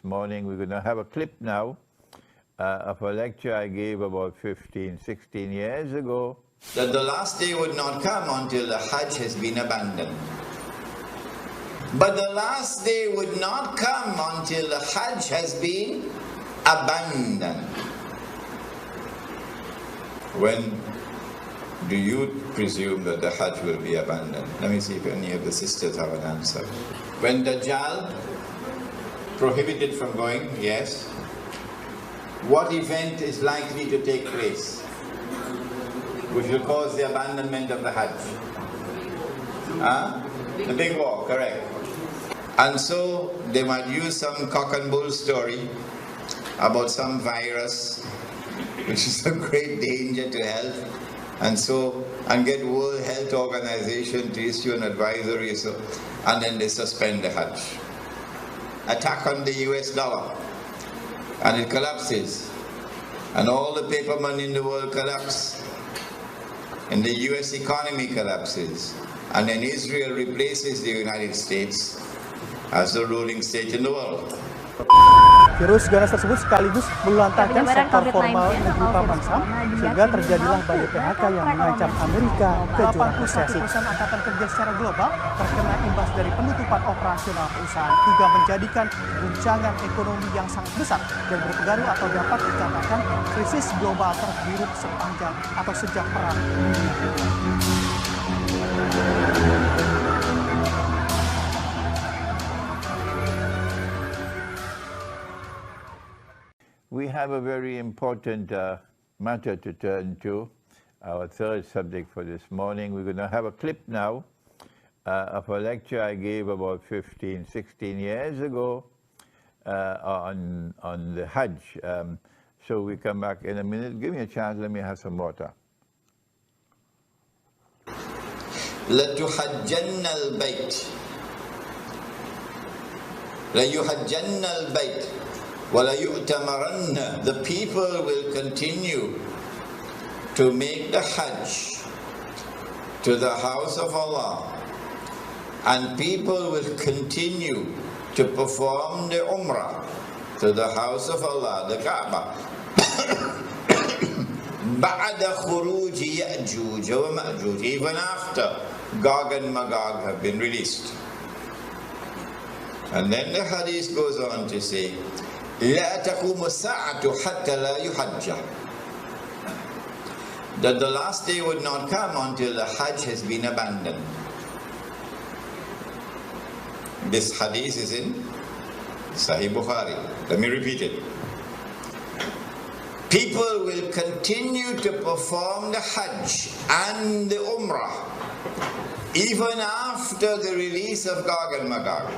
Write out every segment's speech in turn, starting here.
morning. We're going to have a clip now of a lecture I gave about 15, 16 years ago. That the last day would not come until the Hajj has been abandoned. But the last day would not come until the Hajj has been abandoned. When do you presume that the Hajj will be abandoned? Let me see if any of the sisters have an answer. When Dajjal prohibited from going, yes. What event is likely to take place which will cause the abandonment of the Hajj? The big war, correct. And so they might use some cock and bull story about some virus which is a great danger to health, and get World Health Organization to issue an advisory, and then they suspend the Hajj. Attack on the US dollar, and it collapses, and all the paper money in the world collapse, and the US economy collapses, and then Israel replaces the United States as the ruling state in the world. Virus ganas tersebut sekaligus meluantahkan sektor formal negeri Paman-Sam, sehingga terjadilah badai PHK yang mengancam Amerika ke jurang resesi. Perusahaan angkatan kerja secara global terkena imbas dari penutupan operasional perusahaan, hingga menjadikan guncangan ekonomi yang sangat besar dan berpengaruh atau dapat dikatakan krisis global terburuk sepanjang atau sejak perang dunia. We have a very important matter to turn to, our third subject for this morning. We're going to have a clip now of a lecture I gave about 15, 16 years ago on the Hajj. So we come back in a minute. Give me a chance, let me have some water. لَتُحَجَّنَّ الْبَيْتِ لَيُحَجَّنَّ الْبَيْتِ وَلَيُؤْتَمَرَنَّ. The people will continue to make the Hajj to the house of Allah, and people will continue to perform the Umrah to the house of Allah, the Kaaba. بَعْدَ خُرُوجِ يَأْجُوجَ وَمَأْجُوجَ. Even after Gog and Magog have been released. And then the hadith goes on to say, لا تقوم الساعة حتى لا يحج. That the last day would not come until the Hajj has been abandoned. This hadith is in Sahih Bukhari. Let me repeat it. People will continue to perform the Hajj and the Umrah even after the release of Gog and Magog.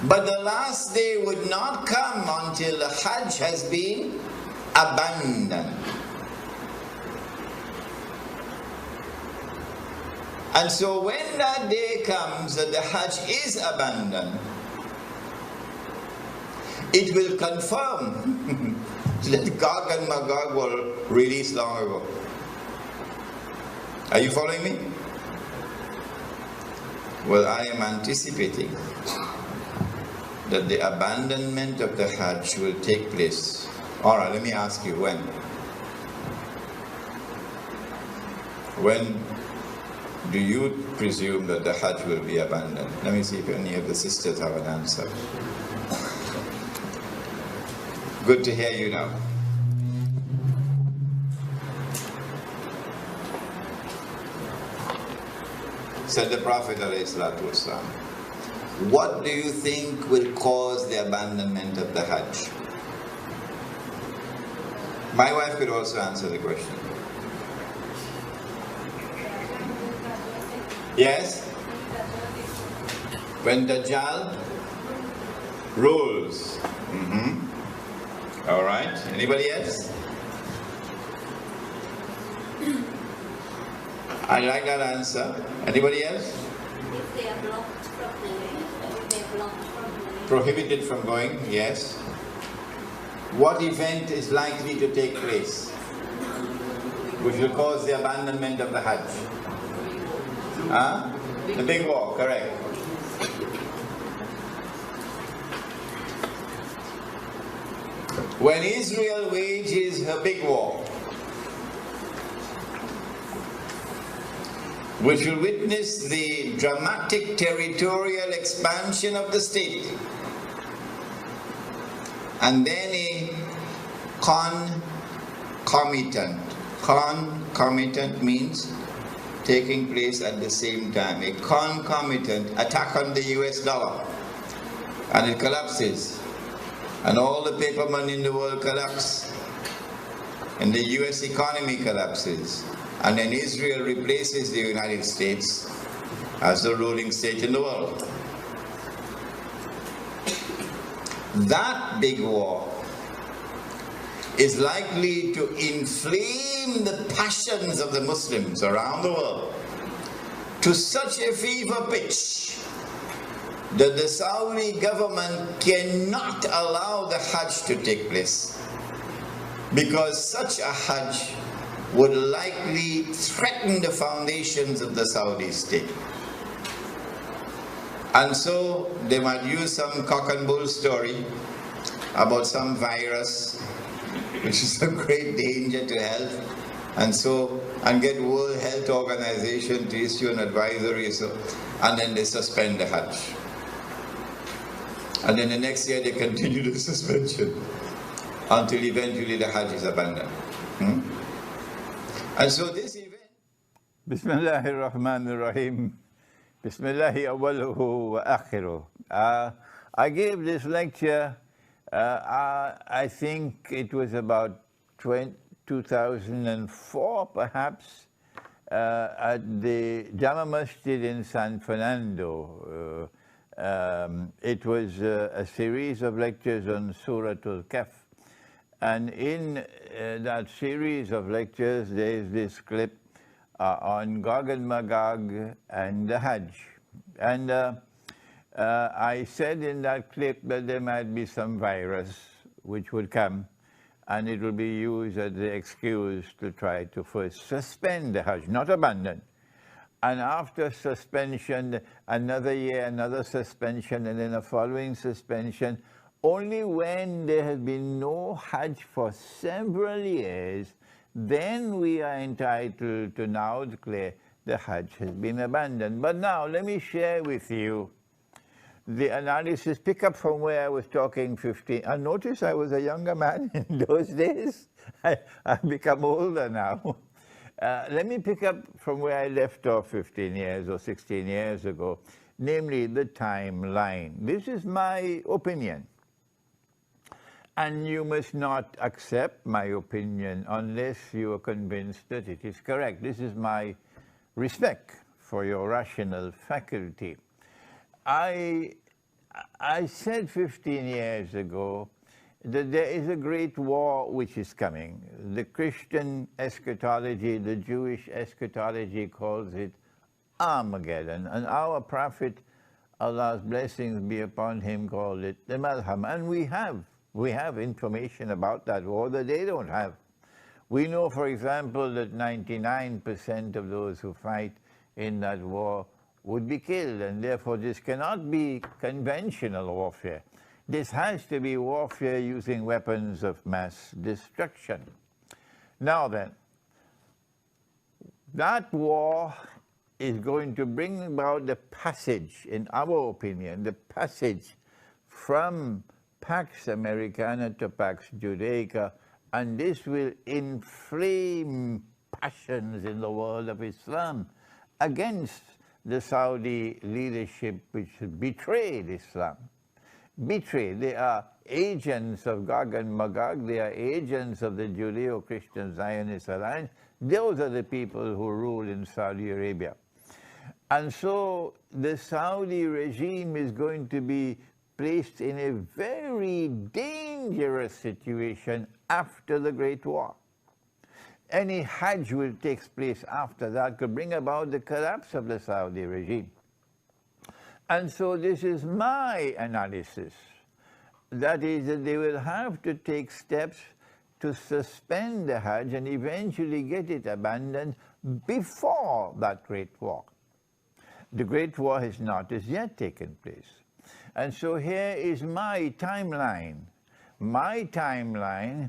But the last day would not come until the Hajj has been abandoned. And so when that day comes that the Hajj is abandoned, it will confirm that Gog and Magog were released long ago. Are you following me? Well, I am anticipating that the abandonment of the Hajj will take place. All right, let me ask you, when? When do you presume that the Hajj will be abandoned? Let me see if any of the sisters have an answer. Good to hear you now. Said the Prophet ﷺ, what do you think will cause the abandonment of the Hajj? My wife could also answer the question. Yes? When Dajjal rules. All right. Anybody else? I like that answer. Anybody else? If they are blocked from going, Prohibited from going, yes. What event is likely to take place which will cause the abandonment of the Hajj? The big war, correct. when Israel wages her big war, which will witness the dramatic territorial expansion of the state, and then a concomitant. Concomitant means taking place at the same time. A concomitant attack on the US dollar, and it collapses, and all the paper money in the world collapse, and the US economy collapses, and then Israel replaces the United States as the ruling state in the world. That big war is likely to inflame the passions of the Muslims around the world to such a fever pitch that the Saudi government cannot allow the Hajj to take place, because such a Hajj would likely threaten the foundations of the Saudi state. And so they might use some cock and bull story about some virus, which is a great danger to health, and get World Health Organization to issue an advisory, and then they suspend the Hajj. And then the next year they continue the suspension until eventually the Hajj is abandoned. And so this event... Bismillahir Rahmanir Rahim. Bismillahi awwaluhu wa akhiruh. I gave this lecture, I think it was about 2004 perhaps, at the Jama Masjid in San Fernando. It was a series of lectures on Surah Al-Kahf. And in that series of lectures, there is this clip on Gog and Magog and the Hajj. And I said in that clip that there might be some virus which would come, and it will be used as the excuse to try to first suspend the Hajj, not abandon. And after suspension, another year, another suspension, and then a following suspension. Only when there has been no Hajj for several years, then we are entitled to now declare the Hajj has been abandoned. But now let me share with you the analysis, pick up from where I was talking 15. And notice I was a younger man in those days. I've become older now. Let me pick up from where I left off 15 years or 16 years ago, namely the timeline. This is my opinion. And you must not accept my opinion unless you are convinced that it is correct. This is my respect for your rational faculty. I said 15 years ago that there is a great war which is coming. The Christian eschatology, the Jewish eschatology calls it Armageddon. And our prophet, Allah's blessings be upon him, called it the Malham. And we have information about that war that they don't have. We know, for example, that 99% of those who fight in that war would be killed, and therefore this cannot be conventional warfare. This has to be warfare using weapons of mass destruction. Now then, that war is going to bring about the passage, in our opinion, the passage from Pax Americana to Pax Judaica, and this will inflame passions in the world of Islam against the Saudi leadership, which betrayed Islam. Betrayed. They are agents of Gog and Magog. They are agents of the Judeo-Christian Zionist Alliance. Those are the people who rule in Saudi Arabia. And so the Saudi regime is going to be placed in a very dangerous situation after the Great War. Any Hajj will take place after that could bring about the collapse of the Saudi regime. And so this is my analysis. That is that they will have to take steps to suspend the Hajj and eventually get it abandoned before that Great War. The Great War has not as yet taken place. And so here is my timeline. My timeline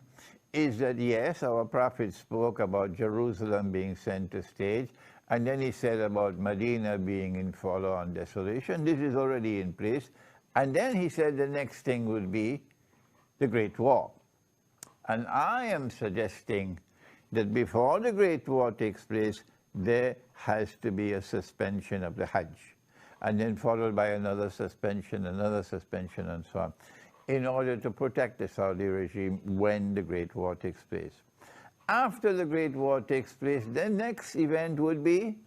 is that, yes, our prophet spoke about Jerusalem being center stage, and then he said about Medina being in follow-on desolation. This is already in place. And then he said the next thing would be the Great War. And I am suggesting that before the Great War takes place, there has to be a suspension of the Hajj, and then followed by another suspension, and so on, in order to protect the Saudi regime when the Great War takes place. After the Great War takes place, the next event would be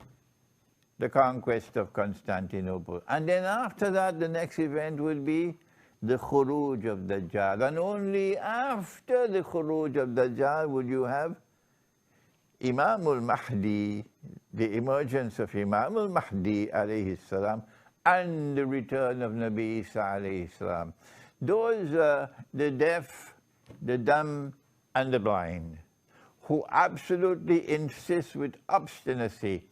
the conquest of Constantinople. And then after that, the next event would be the Khuruj of Dajjal. And only after the Khuruj of Dajjal would you have Imam al-Mahdi, the emergence of Imam al-Mahdi alayhi salam, and the return of Nabi Isa alayhi salam. Those the deaf, the dumb, and the blind, who absolutely insist with obstinacy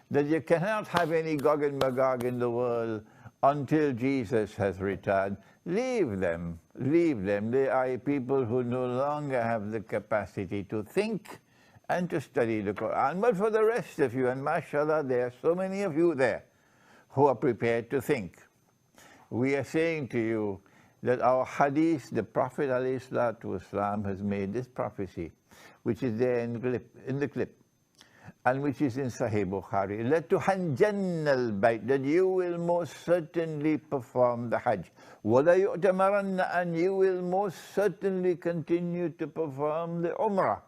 that you cannot have any Gog and Magog in the world until Jesus has returned. Leave them, leave them. They are people who no longer have the capacity to think and to study the Quran. But for the rest of you, and mashallah, there are so many of you there who are prepared to think. We are saying to you that our hadith, the Prophet ﷺ has made this prophecy, which is there in the clip, and which is in Sahih Bukhari, لَتُحَنْجَنَّ الْبَيْتِ, that you will most certainly perform the Hajj. وَلَا يُؤْتَمَرَنَّ, and you will most certainly continue to perform the Umrah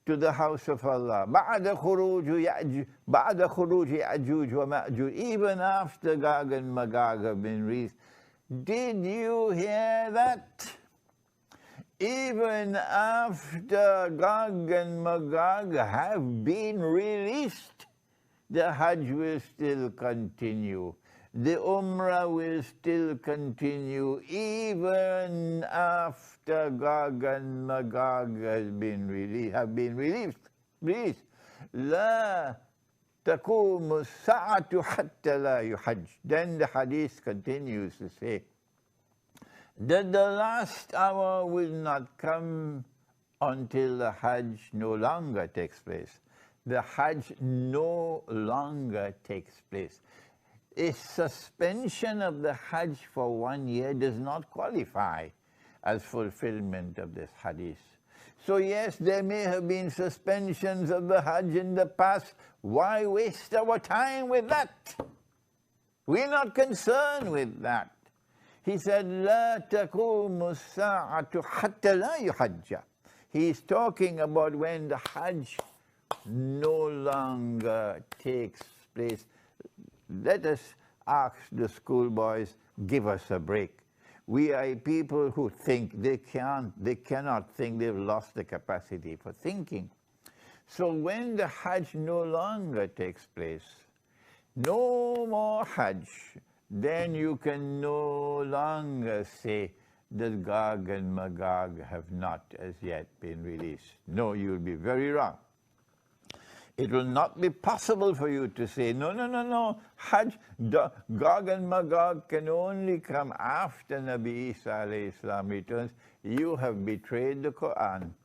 to the house of Allah. بَعْدَ خُرُوجِ يَأْجُوجُ وَمَأْجُوجُ, even after Gog and Magog have been released. Did you hear that? Even after Gog and Magog have been released, the Hajj will still continue. The Umrah will still continue even after Gog and Magog have been released. لا تقوم الساعة حتى لا يحج. Then the hadith continues to say that the last hour will not come until the Hajj no longer takes place. The Hajj no longer takes place. A suspension of the Hajj for 1 year does not qualify as fulfillment of this hadith. So yes, there may have been suspensions of the Hajj in the past. Why waste our time with that? We're not concerned with that. He said, لا تقوم الساعة حتى لا يحج. He's talking about when the Hajj no longer takes place. Let us ask the schoolboys, give us a break. We are people who think. They cannot think. They've lost the capacity for thinking. So when the Hajj no longer takes place, no more Hajj, then you can no longer say that Gog and Magog have not as yet been released. No, you'll be very wrong. It will not be possible for you to say, no, Hajj, Gog and Magog can only come after Nabi Isa alayhi salam returns. You have betrayed the Quran.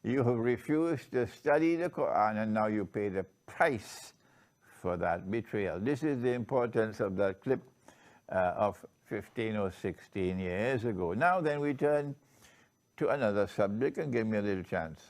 You have refused to study the Quran, and now you pay the price for that betrayal. This is the importance of that clip of 15 or 16 years ago. Now then we turn to another subject, and give me a little chance.